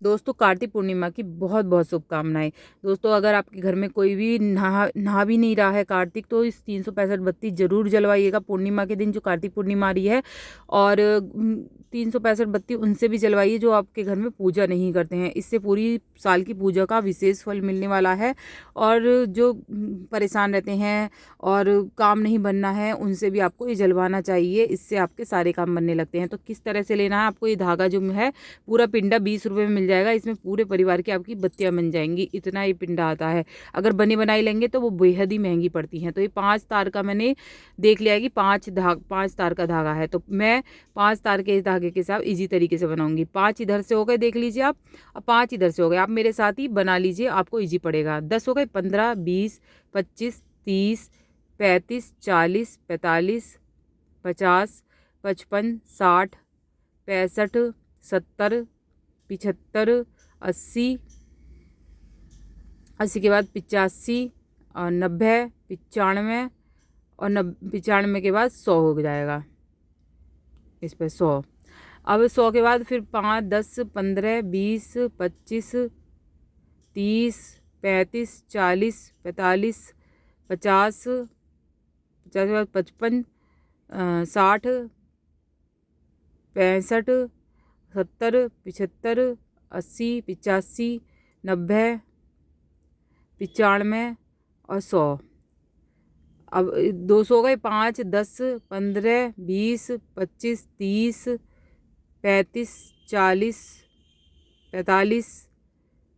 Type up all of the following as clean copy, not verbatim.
दोस्तों कार्तिक पूर्णिमा की बहुत बहुत शुभकामनाएं। दोस्तों अगर आपके घर में कोई भी नहा भी नहीं रहा है कार्तिक, तो इस 365 बत्ती जरूर जलवाइएगा पूर्णिमा के दिन, जो कार्तिक पूर्णिमा आ रही है। और 365 बत्ती उनसे भी जलवाइए जो आपके घर में पूजा नहीं करते हैं। इससे पूरी साल की पूजा का विशेष फल मिलने वाला है। और जो परेशान रहते हैं और काम नहीं बनना है, उनसे भी आपको ये जलवाना चाहिए। इससे आपके सारे काम बनने लगते हैं। तो किस तरह से लेना है आपको, ये धागा जो है पूरा पिंडा 20 रुपये में मिल जाएगा। इसमें पूरे परिवार की आपकी बत्तियां बन जाएंगी, इतना ये पिंडा आता है। अगर बनी बनाई लेंगे तो वो बेहद ही महंगी पड़ती हैं। तो ये 5 तार का मैंने देख लिया है कि 5 तार का धागा है, तो मैं 5 तार के इस धागे के साथ इजी तरीके से बनाऊंगी। 5 इधर से हो गए, देख लीजिए आप। अब 5 इधर से हो गए, आप मेरे साथ ही बना लीजिए, आपको इजी पड़ेगा। 10 हो गए, 15, 20, 25, 30, 35, 40, 45, 50, 55, 60, 65, 70, 75, 80, 80 के बाद 85 और 90, 95 और 95 के बाद 100 हो जाएगा। इस पर 100। अब 100 के बाद फिर 5, 10, 15, 20, 25, 30, 35, 40, 45, 50, 50 के बाद 55, 60, 65, 70, 75, 80, 85, 90, 95 और 100। अब 200 हो गए, 5, 10, 15, 20, 25, 30, 35, 40, 45,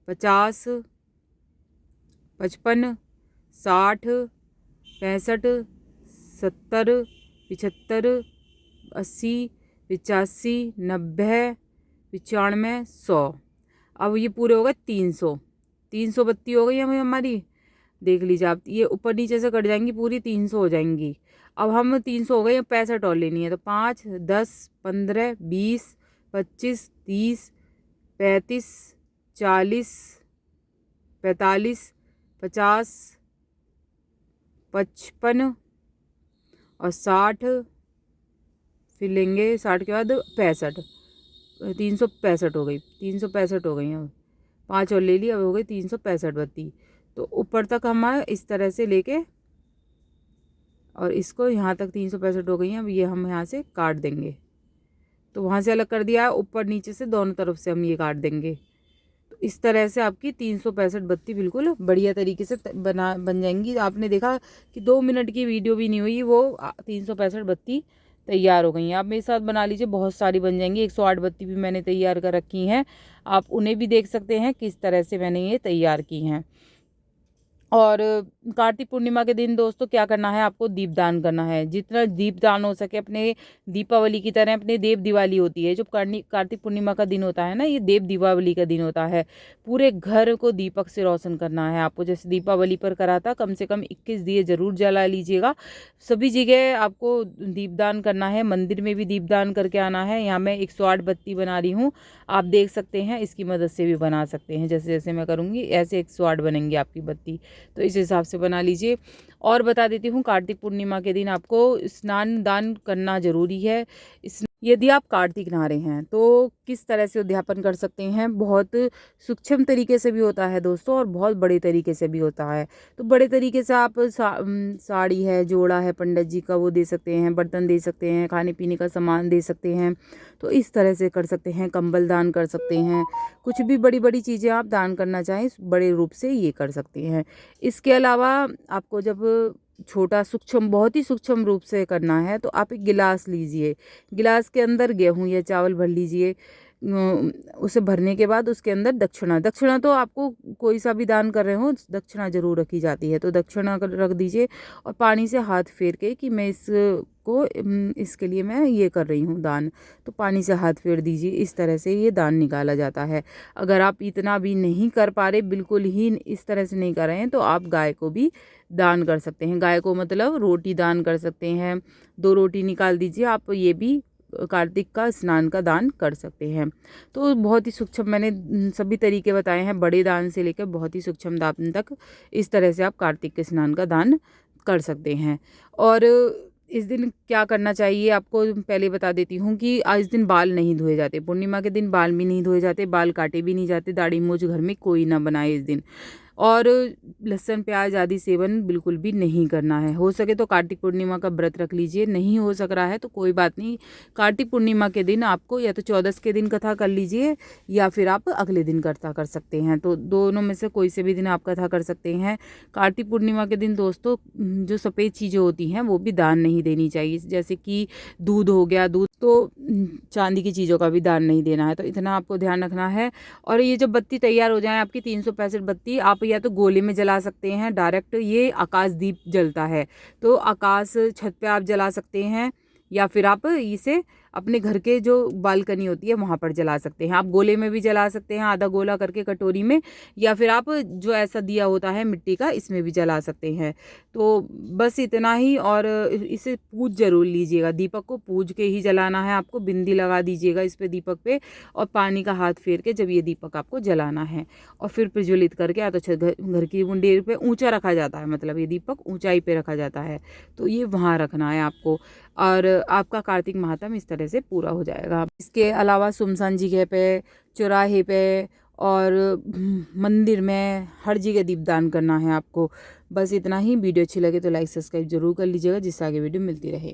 50, 55, 60, 65, 70, 75, 80, 85, 90, 95, 100। अब ये पूरे हो गए 300। 300 बत्ती हो गई हमारी। देख लीजिए आप, ये ऊपर नीचे से कट जाएंगी, पूरी 300 हो जाएंगी। अब हम 300 हो गए, 65 और लेनी है। तो 5, 10, 15, 20, 25, 30, 35, 40, 45, 50, 55 और 60। फिर लेंगे 60 के बाद 65। 365 हो गई, 365 हो गई। अब 5 और ले ली, अब हो गई 365 बत्ती। तो ऊपर तक हम इस तरह से लेके और इसको यहाँ तक 365 हो गई हैं। अब ये हम यहाँ से काट देंगे। तो वहाँ से अलग कर दिया है, ऊपर नीचे से दोनों तरफ से हम ये काट देंगे। तो इस तरह से आपकी 365 बत्ती बिल्कुल बढ़िया तरीके से बन जाएंगी। आपने देखा कि 2 मिनट की वीडियो भी नहीं हुई, वो 365 बत्ती तैयार हो गई हैं। आप मेरे साथ बना लीजिए, बहुत सारी बन जाएंगी। 108 बत्ती भी मैंने तैयार कर रखी हैं, आप उन्हें भी देख सकते हैं किस तरह से मैंने ये तैयार की हैं। और कार्तिक पूर्णिमा के दिन दोस्तों क्या करना है, आपको दीपदान करना है। जितना दीपदान हो सके, अपने दीपावली की तरह अपने देव दिवाली होती है। जो कार्तिक पूर्णिमा का दिन होता है ना, ये देव दीपावली का दिन होता है। पूरे घर को दीपक से रोशन करना है आपको, जैसे दीपावली पर करा था। कम से कम 21 दिए जरूर जला लीजिएगा। सभी जगह आपको दीपदान करना है, मंदिर में भी दीपदान करके आना है। यहाँ मैं 108 बत्ती बना रही हूँ, आप देख सकते हैं। इसकी मदद से भी बना सकते हैं, जैसे जैसे मैं करूँगी ऐसे 108 बनेंगी आपकी बत्ती। तो इस हिसाब से बना लीजिए। और बता देती हूँ, कार्तिक पूर्णिमा के दिन आपको स्नान दान करना जरूरी है। यदि आप कार्तिक नहा रहे हैं तो किस तरह से उद्यापन कर सकते हैं, बहुत सूक्ष्म तरीके से भी होता है दोस्तों, और बहुत बड़े तरीके से भी होता है। तो बड़े तरीके से आप साड़ी है, जोड़ा है पंडित जी का, वो दे सकते हैं। बर्तन दे सकते हैं, खाने पीने का सामान दे सकते हैं। तो इस तरह से कर सकते हैं। कंबल दान कर सकते हैं। कुछ भी बड़ी बड़ी चीज़ें आप दान करना चाहें, बड़े रूप से ये कर सकते हैं। इसके अलावा आपको जब छोटा सूक्ष्म, बहुत ही सूक्ष्म रूप से करना है, तो आप एक गिलास लीजिए। गिलास के अंदर गेहूं या चावल भर लीजिए। उसे भरने के बाद उसके अंदर दक्षिणा, दक्षिणा तो आपको कोई सा भी दान कर रहे हो, दक्षिणा जरूर रखी जाती है। तो दक्षिणा रख दीजिए और पानी से हाथ फेर के कि मैं इसके लिए मैं ये कर रही हूँ दान। तो पानी से हाथ फेर दीजिए। इस तरह से ये दान निकाला जाता है। अगर आप इतना भी नहीं कर पा रहे, बिल्कुल ही इस तरह से नहीं कर रहे हैं, तो आप गाय को भी दान कर सकते हैं। गाय को मतलब रोटी दान कर सकते हैं। 2 रोटी निकाल दीजिए आप, ये भी कार्तिक का स्नान का दान कर सकते हैं। तो बहुत ही सूक्ष्म मैंने सभी तरीके बताए हैं, बड़े दान से लेकर बहुत ही सूक्ष्म दान तक। इस तरह से आप कार्तिक के स्नान का दान कर सकते हैं। और इस दिन क्या करना चाहिए आपको पहले बता देती हूँ कि इस दिन बाल नहीं धोए जाते। पूर्णिमा के दिन बाल भी नहीं धोए जाते, बाल काटे भी नहीं जाते, दाढ़ी मूंछ घर में कोई ना बनाए इस दिन। और लहसुन प्याज आदि सेवन बिल्कुल भी नहीं करना है। हो सके तो कार्तिक पूर्णिमा का व्रत रख लीजिए, नहीं हो सक रहा है तो कोई बात नहीं। कार्तिक पूर्णिमा के दिन आपको या तो 14 के दिन कथा कर लीजिए या फिर आप अगले दिन कथा कर सकते हैं, तो दोनों में से कोई से भी दिन आप कथा कर सकते हैं। कार्तिक पूर्णिमा के दिन दोस्तों जो सफ़ेद चीज़ें होती हैं वो भी दान नहीं देनी चाहिए, जैसे कि दूध हो गया, दूध तो चांदी की चीज़ों का भी दान नहीं देना है, तो इतना आपको ध्यान रखना है। और ये जब बत्ती तैयार हो जाए आपकी 365 बत्ती, आप या तो गोले में जला सकते हैं डायरेक्ट, ये आकाश दीप जलता है तो आकाश छत पे आप जला सकते हैं, या फिर आप इसे अपने घर के जो बालकनी होती है वहाँ पर जला सकते हैं। आप गोले में भी जला सकते हैं, आधा गोला करके कटोरी में, या फिर आप जो ऐसा दिया होता है मिट्टी का इसमें भी जला सकते हैं। तो बस इतना ही। और इसे पूज जरूर लीजिएगा, दीपक को पूज के ही जलाना है आपको। बिंदी लगा दीजिएगा इस पे दीपक पे, और पानी का हाथ फेर के जब ये दीपक आपको जलाना है, और फिर प्रज्वलित करके या तो घर की मुंडेर पे ऊंचा रखा जाता है, मतलब ये दीपक ऊंचाई पे रखा जाता है, तो ये वहाँ रखना है आपको। और आपका कार्तिक महात्म इस तरह से पूरा हो जाएगा। इसके अलावा सुमसान जगह पे, चौराहे पे और मंदिर में हर जगह दीपदान करना है आपको। बस इतना ही। वीडियो अच्छी लगे तो लाइक सब्सक्राइब जरूर कर लीजिएगा, जिससे आगे वीडियो मिलती रहे।